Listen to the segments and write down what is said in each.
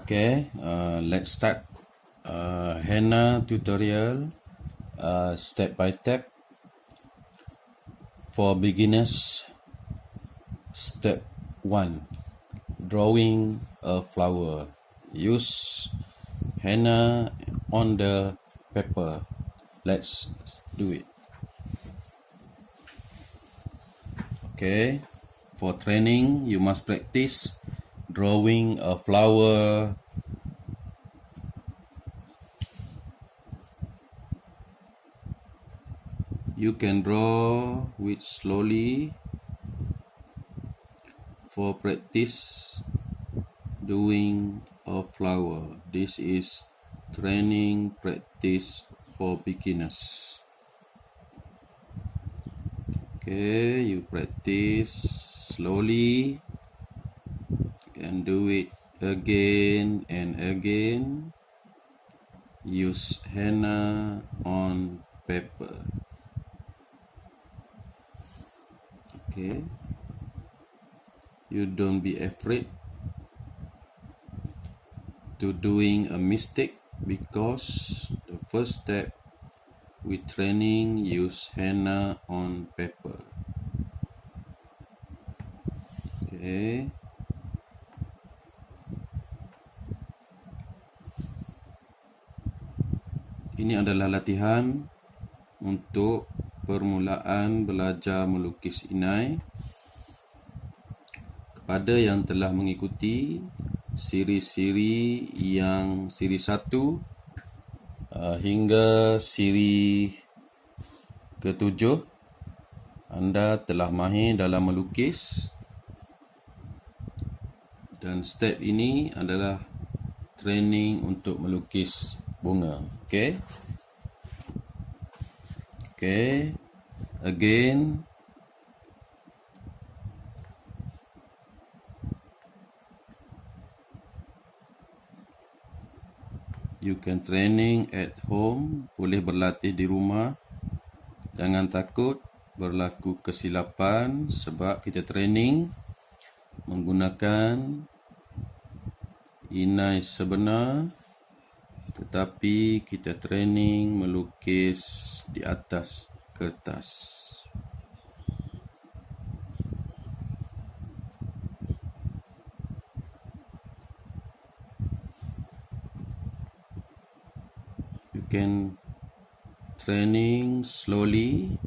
Okay, let's start henna tutorial step by step for beginners. Step 1, drawing a flower. Use henna on the paper. Let's do it. Okay, for training you must practice drawing a flower. You can draw with slowly for practice doing a flower. This is training practice for beginners. Okay, you practice slowly and do it again and again. Use henna on paper. Okay, you don't be afraid to doing a mistake, because the first step with training, use henna on paper. Okay, ini adalah latihan untuk permulaan belajar melukis Inai. Kepada yang telah mengikuti siri-siri yang siri 1 hingga siri ke-7, anda telah mahir dalam melukis. Dan step ini adalah training untuk melukis bunga. Okay. Okay. Again. You can training at home. Boleh berlatih di rumah. Jangan takut berlaku kesilapan, sebab kita training menggunakan Inai sebenar, tetapi kita training melukis di atas kertas. You can training slowly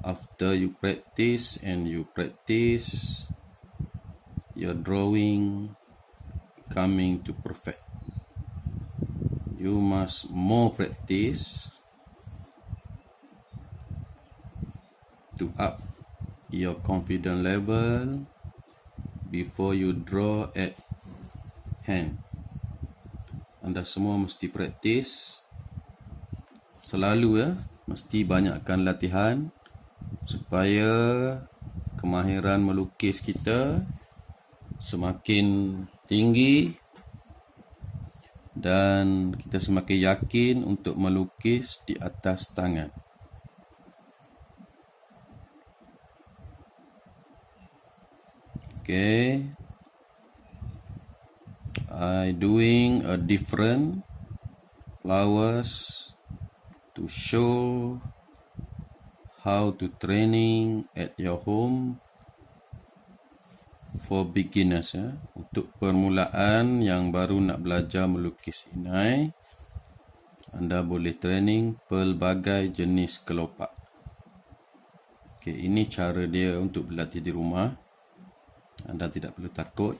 after you practice and you practice, your drawing coming to perfect. You must more practice to up your confidence level before you draw at hand. Anda semua mesti praktis selalu, mesti banyakkan latihan supaya kemahiran melukis kita semakin tinggi dan kita semakin yakin untuk melukis di atas tangan. Okay, I doing a different flowers to show how to training at your home for beginners, untuk permulaan yang baru nak belajar melukis Inai. Anda boleh training pelbagai jenis kelopak. Okay, ini cara dia untuk berlatih di rumah. Anda tidak perlu takut.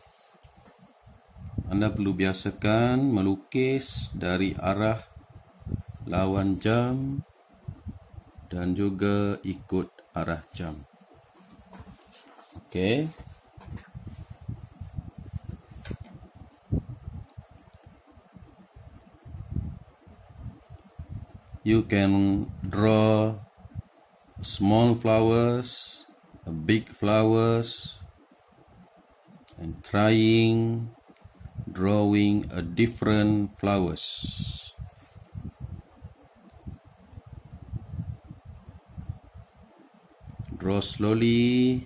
Anda perlu biasakan melukis dari arah lawan jam dan juga ikut arah jam. Okay. You can draw small flowers, big flowers, and trying drawing a different flowers. Draw slowly.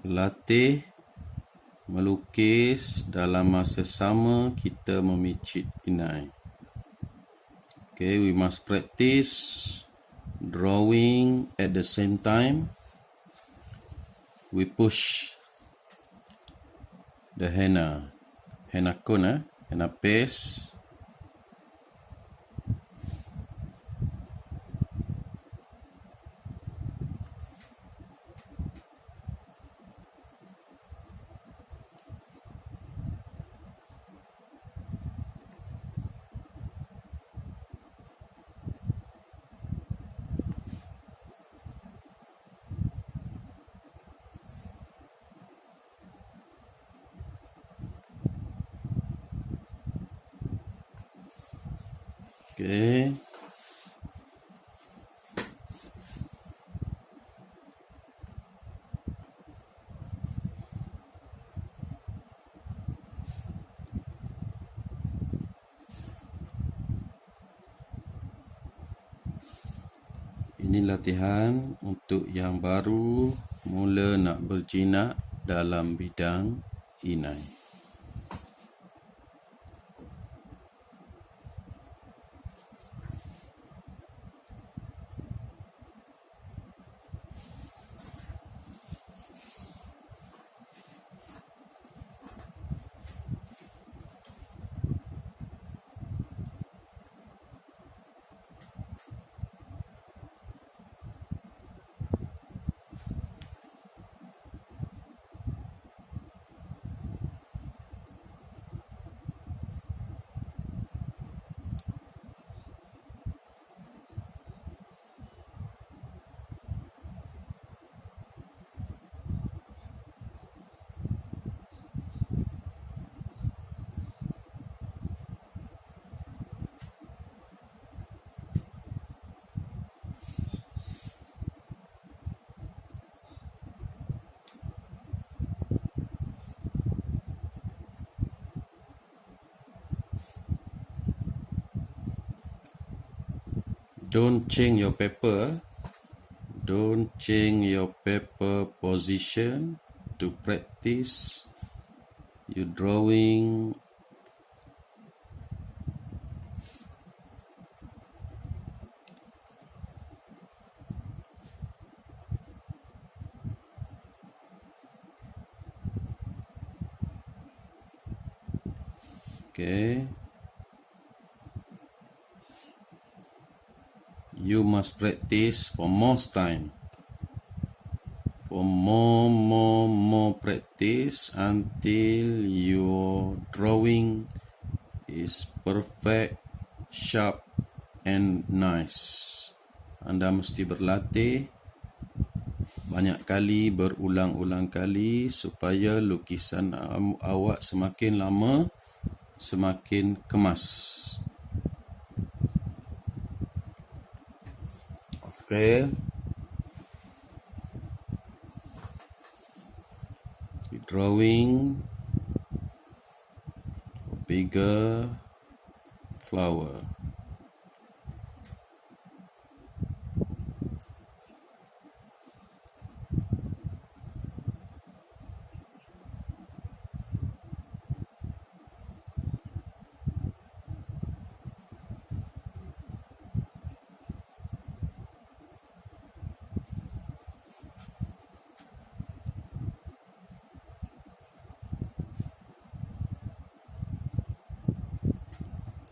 berlatih melukis dalam masa sama kita memicit inai. Okay, we must practice drawing at the same time. We push the henna cone, henna paste. Okay. Ini latihan untuk yang baru mula nak berjinak dalam bidang inai. Don't change your paper. Don't change your paper position to practice your drawing. Okay. You must practice for more time. For more practice until your drawing is perfect, sharp and nice. Anda mesti berlatih banyak kali, berulang-ulang kali supaya lukisan awak semakin lama semakin kemas. Okay. Drawing for bigger flower.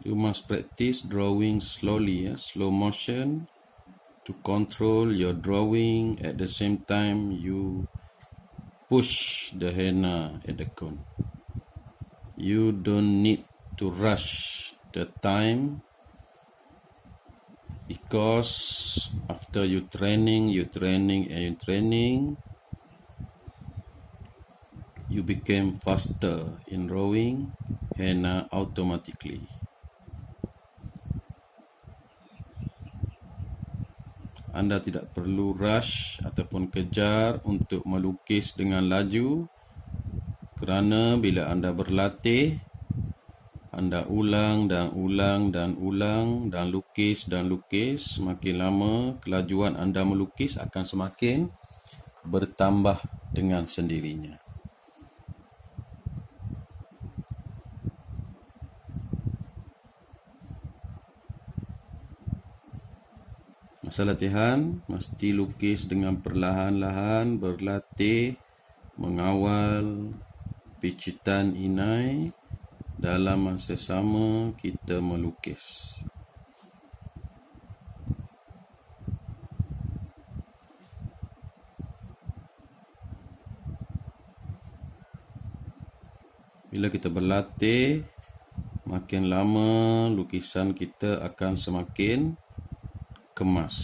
You must practice drawing slowly, slow motion, to control your drawing. At the same time, you push the henna at the cone. You don't need to rush the time, because after you training, you became faster in drawing henna automatically. Anda tidak perlu rush ataupun kejar untuk melukis dengan laju, kerana bila anda berlatih, anda ulang dan lukis, semakin lama kelajuan anda melukis akan semakin bertambah. dengan sendirinya. Masa latihan, mesti lukis dengan perlahan-lahan, berlatih, mengawal picitan inai. Dalam masa sama, kita melukis. Bila kita berlatih, makin lama lukisan kita akan semakin kemas.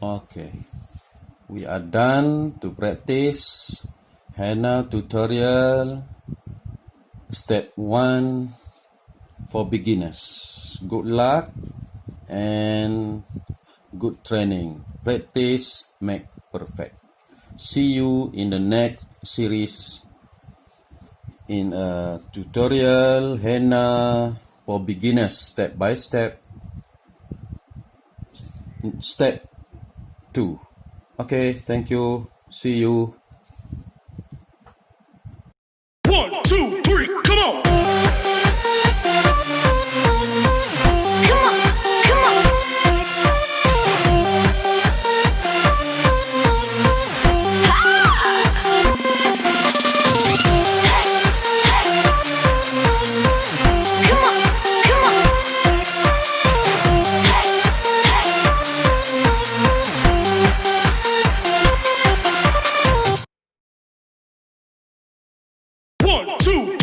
Okay, we are done to practice henna tutorial step 1 for beginners. Good luck and good training. Practice make perfect. See you in the next series in a tutorial henna for beginners, step by step. Step 2. Okay, thank you. See you. 1, 2, 3, come on! Come on, come on. Come on, come on. One, two,